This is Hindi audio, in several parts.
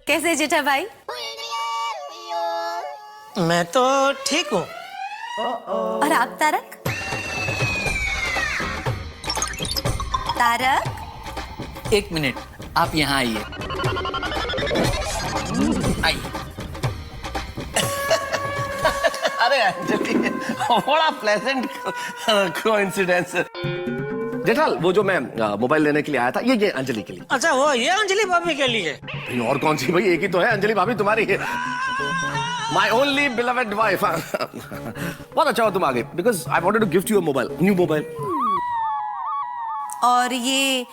कैसे जेठा भाई? मैं तो ठीक हूँ। और आप तारक? तारक? एक मिनट, आप यहाँ आइए। आइए। अरे अंजलि, बड़ा प्लेजेंट कोइंसिडेंस। जेठाल, वो जो मैं मोबाइल लेने के लिए आया था, ये अंजलि के लिए। अच्छा, वो ये अंजलि भाभी के लिए? भाई और कौन सी भाई, एक ही तो है अंजलि भाभी तुम्हारी। My only beloved wife. बहुत अच्छा हो तुम आगे, because I wanted to gift you a mobile, new mobile. और ये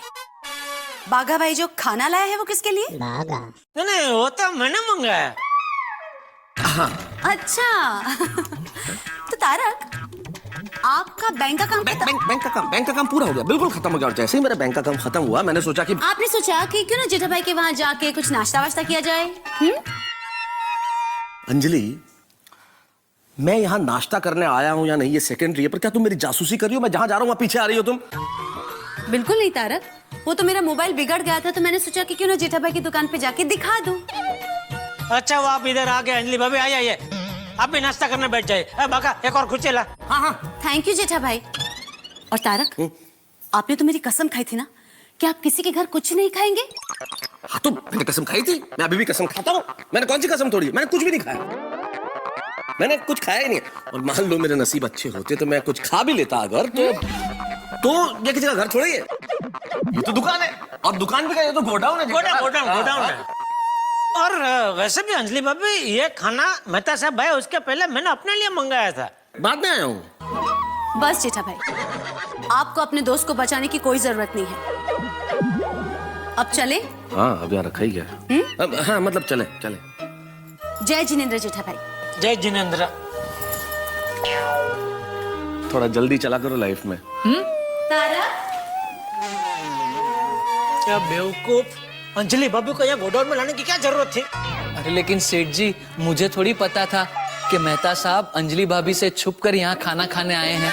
बाघा भाई जो खाना लाया है वो किसके लिए? नहीं, वो तो मैंने मंगाया। अच्छा। तो तारक, आपका बैंक अकाउंट बैंक का काम पूरा हो गया, बिल्कुल खत्म हो गया। और जैसे ही मेरा बैंक का काम खत्म हुआ, मैंने सोचा कि आपने सोचा कि क्यों ना जेठा भाई के वहाँ जाके कुछ नाश्ता वाश्ता किया जाए। अंजलि, मैं यहाँ नाश्ता करने आया हूँ या नहीं ये सेकेंडरी है, पर क्या तुम मेरी जासूसी कर रही हो? मैं जहाँ जा रहा हूँ वहाँ पीछे आ रही हो तुम? बिल्कुल नहीं तारक, वो तो मेरा मोबाइल बिगड़ गया था, तो मैंने सोचा कि क्यों ना जेठा भाई की दुकान पे जाके दिखा दूं। अच्छा, वो आप इधर आ गए। अंजलि भाभी आइए, आप भी नाश्ता करने बैठ जाइए। बाका, एक और कुछ ला। हाँ, थैंक यू जेठा भाई। और तारक, आपने तो मेरी कसम खाई थी ना कि आप किसी के घर कुछ नहीं खाएंगे। हाँ, तो मैंने कसम खाई थी, मैं अभी भी कसम खाता हूँ। मैंने कौन सी कसम तोड़ी? मैंने कुछ भी नहीं खाया, मैंने कुछ खाया ही नहीं। और मान लो मेरे नसीब अच्छे होते तो मैं कुछ खा भी लेता अगर, तो ये किसी का घर थोड़ी है, ये तो दुकान है। और दुकान भी क्या, ये तो गोडाउन है। गोडाउन है। और वैसे भी अंजलि भाभी, ये खाना मेहता साहब भाई उसके पहले मैंने अपने लिए मंगाया था। बाद में आया हूँ। बस जेठा भाई, आपको अपने दोस्त को बचाने की कोई जरूरत नहीं है। अब चले? हाँ, अब यहाँ रखा ही गया। हाँ, मतलब चले चले। जय जिनेंद्र जेठा भाई। जय जिनेंद्र। थोड़ा जल्दी चला करो लाइफ में। तारक, क्या बेवकूफ, अंजलि भाभी को यहाँ गोडाउन में लाने की क्या जरूरत थी? अरे लेकिन सेठ जी, मुझे थोड़ी पता था कि मेहता साहब अंजलि भाभी से छुपकर यहाँ खाना खाने आए हैं।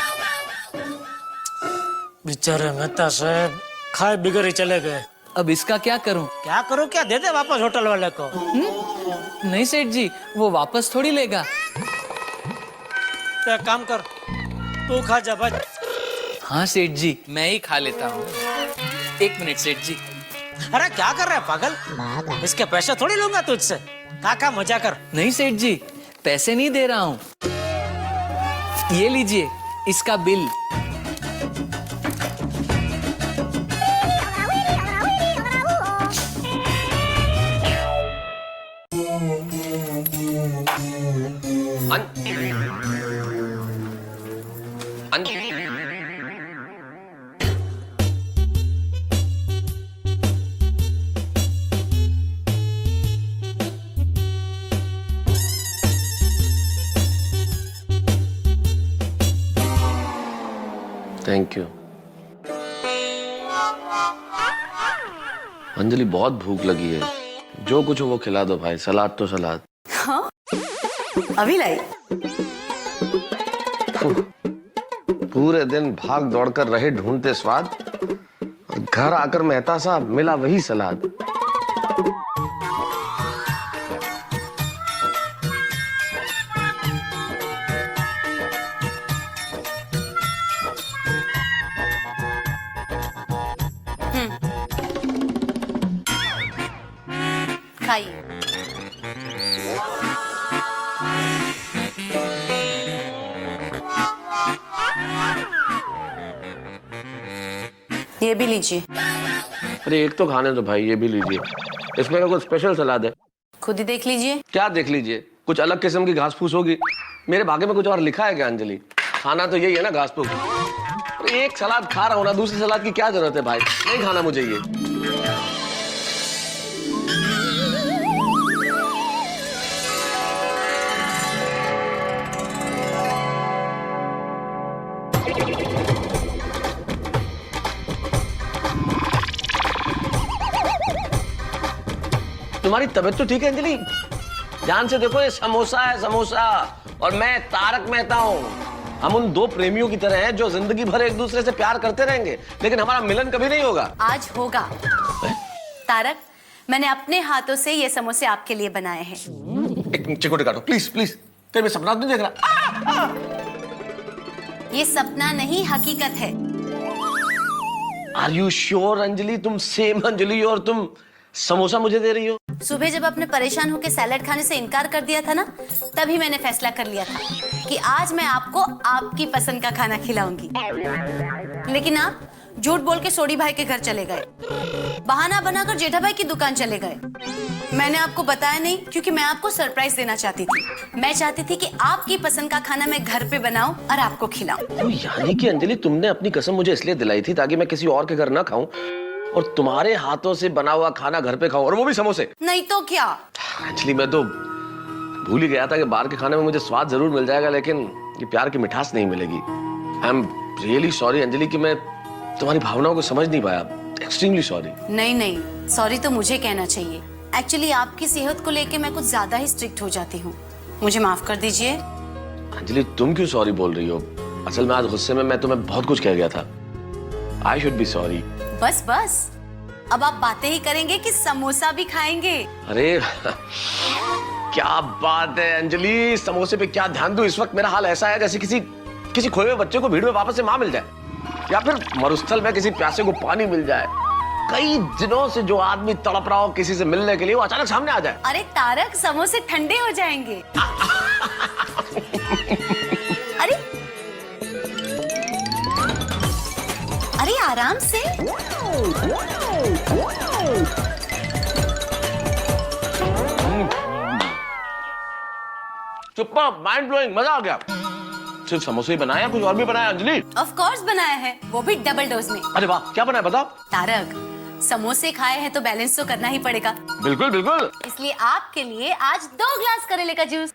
बेचारे मेहता साहब खाए बिगड़ ही चले गए। अब इसका क्या करूं? क्या करूं? क्या दे दे वापस होटल वाले को? नहीं सेठ जी, वो वापस थोड़ी लेगा। तो एक काम कर, तू खा जा भाई। हाँ सेठ जी, मैं ही खा लेता हूँ। एक मिनट सेठ जी। अरे क्या कर रहा है पागल? इसके पैसे थोड़ी लूंगा तुझसे। काका मजा कर। नहीं सेठ जी, पैसे नहीं दे रहा हूँ। ये लीजिए इसका बिल। थैंक यू अंजलि, बहुत भूख लगी है। जो कुछ हो वो खिला दो भाई, सलाद तो सलाद। हाँ, अभी लाई। पूरे दिन भाग दौड़ कर रहे ढूंढते स्वाद, और घर आकर मेहता साहब मिला वही सलाद। खाइए। ये भी लीजिए। अरे एक तो खाने दो भाई, ये भी लीजिए। इसमें का कुछ स्पेशल सलाद है? खुद ही देख लीजिए। क्या देख लीजिए? कुछ अलग किस्म की घास फूस होगी। मेरे भाग्य में कुछ और लिखा है क्या अंजलि? खाना तो यही है ना, घास फूस। एक सलाद खा रहा हूं ना, दूसरी सलाद की क्या जरूरत है भाई? नहीं खाना मुझे ये। तुम्हारी तबीयत तो ठीक है अंजलि? ध्यान से देखो, ये समोसा है समोसा, और मैं तारक मेहता हूँ। हम उन दो प्रेमियों की तरह हैं जो जिंदगी भर एक दूसरे से प्यार करते रहेंगे, लेकिन हमारा मिलन कभी नहीं होगा। आज होगा। तारक, मैंने अपने हाथों से ये समोसे आपके लिए बनाए हैं। एक चिकोटे काटो प्लीज प्लीज, कहीं मैं सपना तो नहीं देख रहा। ये सपना नहीं, हकीकत है। आर यू श्योर अंजलि, तुम सेम अंजलि और तुम समोसा मुझे दे रही हो? सुबह जब आपने परेशान होकर सैलेड खाने से इनकार कर दिया था ना, तभी मैंने फैसला कर लिया था कि आज मैं आपको आपकी पसंद का खाना खिलाऊंगी। लेकिन आप झूठ बोल के सोडी भाई के घर चले गए, बहाना बनाकर जेठा भाई की दुकान चले गए। मैंने आपको बताया नहीं क्योंकि मैं आपको सरप्राइज देना चाहती थी। मैं चाहती थी कि आपकी पसंद का खाना मैं घर पे बनाऊं और आपको खिलाऊं। तो यानी कि अंजलि तुमने अपनी कसम मुझे इसलिए दिलाई थी ताकि मैं किसी और के घर ना खाऊं और तुम्हारे हाथों से बना हुआ खाना घर पे खाऊं, और वो भी समोसे। नहीं तो क्या। एक्चुअली मैं तो भूल ही गया था कि बाहर के खाने में मुझे स्वाद जरूर मिल जाएगा लेकिन ये प्यार की मिठास नहीं मिलेगी। I am really sorry Anjali कि मैं तुम्हारी भावनाओं को समझ नहीं पाया। Extremely sorry. नहीं नहीं, सॉरी तो मुझे कहना चाहिए। एक्चुअली आपकी सेहत को लेके मैं कुछ ज्यादा ही स्ट्रिक्ट हो जाती हूँ, मुझे माफ कर दीजिए। अंजलि तुम क्यों सॉरी बोल रही हो? असल में आज गुस्से में मैं तुम्हें बहुत कुछ कह गया था। I should be sorry. बस बस, अब आप बातें ही करेंगे कि समोसा भी खाएंगे? अरे क्या बात है अंजलि, समोसे पे क्या ध्यान दूं? इस वक्त मेरा हाल ऐसा है जैसे किसी खोए हुए बच्चे को भीड़ में वापस से मां मिल जाए, या फिर मरुस्थल में किसी प्यासे को पानी मिल जाए। कई दिनों से जो आदमी तड़प रहा हो किसी से मिलने के लिए, वो अचानक सामने आ जाए। अरे तारक, समोसे ठंडे हो जाएंगे। अरे अरे आराम से। सुपर, माइंड ब्लोइंग, मजा आ गया। सिर्फ समोसे ही बनाया, कुछ और भी बनाया अंजलि? ऑफ कोर्स बनाया है, वो भी डबल डोज में। अरे वाह, क्या बनाया बताओ? तारक, समोसे खाए हैं तो बैलेंस तो करना ही पड़ेगा। बिल्कुल बिल्कुल। इसलिए आपके लिए आज 2 ग्लास करेले का जूस।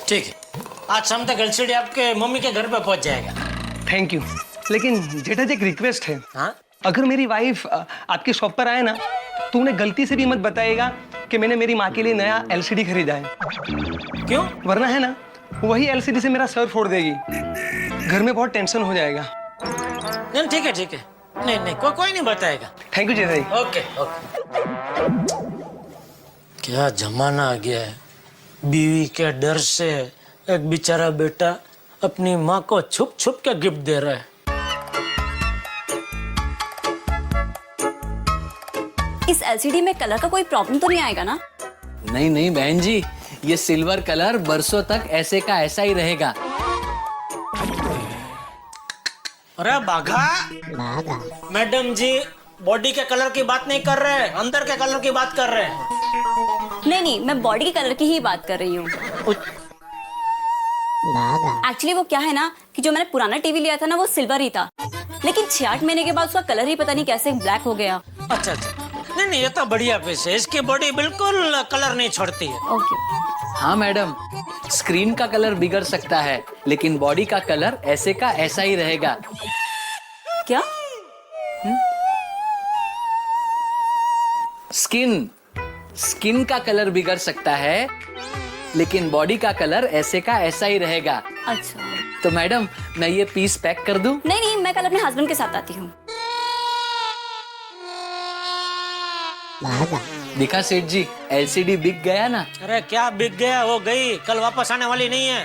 ठीक है, आज शाम तक एलसीडी आपके मम्मी के घर पे पहुंच जाएगा। Thank you. लेकिन जेठा जी एक रिक्वेस्ट है। हाँ? अगर मेरी वाइफ आपकी शॉप पर आए ना तो उन्हें गलती से भी मत बताइएगा कि मैंने मेरी माँ के लिए नया एलसीडी खरीदा है। क्यों? वरना है ना, वही एलसीडी से मेरा सर फोड़ देगी। घर में बहुत टेंशन हो जाएगा। नहीं ठीक है ठीक है, नहीं नहीं कोई नहीं बताएगा। Thank you Jetha ji. Okay okay. क्या जमाना आ गया है, बीवी के डर से एक बेचारा बेटा अपनी माँ को छुप छुप के गिफ्ट दे रहा है। इस एलसीडी में कलर का कोई प्रॉब्लम तो नहीं आएगा ना? नहीं नहीं बहन जी, ये सिल्वर कलर बरसों तक ऐसे का ऐसा ही रहेगा। अरे बाघा, मैडम जी बॉडी के कलर की बात नहीं कर रहे हैं, अंदर के कलर की बात कर रहे हैं। नहीं, मैं बॉडी के कलर की ही बात कर रही हूँ। एक्चुअली वो क्या है ना कि जो मैंने पुराना टीवी लिया था ना वो सिल्वर ही था, लेकिन 6-8 महीने के बाद उसका कलर ही पता नहीं कैसे ब्लैक हो गया। अच्छा, नहीं ये तो बढ़िया पीस है, इसकी बॉडी बिल्कुल कलर नहीं छोड़ती है। ओके। हाँ मैडम, स्क्रीन का कलर बिगड़ सकता है लेकिन बॉडी का कलर ऐसे का ऐसा ही रहेगा। क्या? स्किन का कलर बिगड़ सकता है लेकिन बॉडी का कलर ऐसे का ऐसा ही रहेगा। अच्छा, तो मैडम मैं ये पीस पैक कर दूं? नहीं, मैं कल अपने हस्बैंड के साथ आती हूँ। दिखा सेठ जी, एलसीडी बिक गया ना। अरे क्या बिक गया, वो गई, कल वापस आने वाली नहीं है।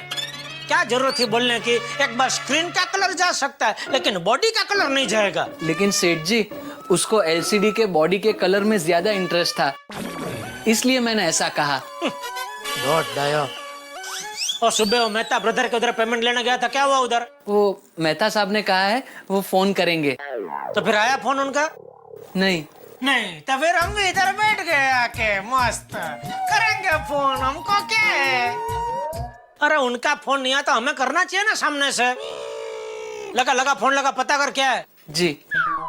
क्या जरूरत थी बोलने की? एक बार स्क्रीन का कलर जा सकता है लेकिन बॉडी का कलर नहीं जाएगा। लेकिन सेठ जी, उसको एलसीडी के बॉडी के कलर में ज्यादा इंटरेस्ट था, इसलिए मैंने ऐसा कहा। और सुबह वो मेहता ब्रदर के उधर पेमेंट लेने गया था, क्या हुआ उधर? वो मेहता साहब ने कहा है वो फोन करेंगे। तो फिर आया फोन उनका? नहीं। तो फिर हम भी इधर बैठ गए आके मस्त करेंगे फोन, हमको क्या है। अरे उनका फोन नहीं आता, हमें करना चाहिए ना सामने से। लगा फोन लगा, पता कर क्या है। जी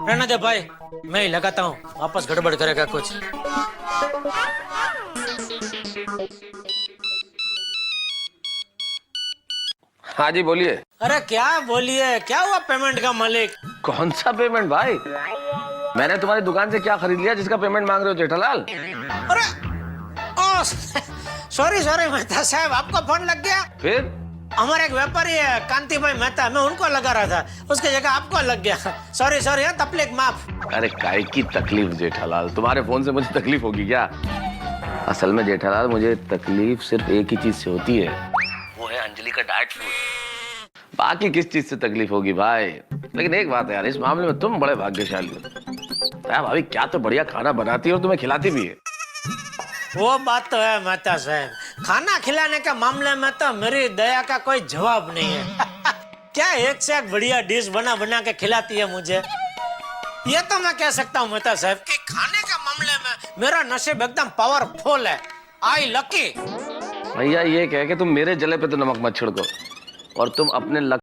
रहने दे भाई, मैं ही लगाता हूँ, वापस गड़बड़ करेगा कुछ। हाँ जी बोलिए। अरे क्या बोलिए, क्या हुआ पेमेंट का मालिक? कौन सा पेमेंट भाई? मैंने तुम्हारी दुकान से क्या खरीद लिया जिसका पेमेंट मांग रहे हो जेठालाल? अरे सॉरी सॉरी मेहता साहब, आपको फोन लग गया। फिर हमारे एक व्यापारी है कांति भाई मेहता, मैं उनको लगा रहा था, उसकी जगह आपको लग गया। सॉरी सॉरी, तकलीफ माफ। अरे काय की तकलीफ जेठालाल, तुम्हारे फोन से मुझे तकलीफ होगी क्या? असल में जेठालाल मुझे तकलीफ सिर्फ एक ही चीज से होती है, वो है अंजलि का डाइट फूड। बाकी किस चीज से तकलीफ होगी भाई? लेकिन एक बात है यार, इस मामले में तुम बड़े भाग्यशाली हो। भाभी क्या तो बढ़िया खाना बनाती है और तुम्हें खिलाती भी है। वो बात तो है मेहता साहब, खाना खिलाने के मामले में तो मेरी दया का कोई जवाब नहीं है। क्या एक से एक बढ़िया डिश बना बना के खिलाती है मुझे। ये तो मैं कह सकता हूँ मेहता साहब कि खाने के मामले में मेरा नसीब एकदम पावरफुल है। आई लकी। भैया ये कह के तुम मेरे जले पे तो नमक मत छिड़को, और तुम अपने लक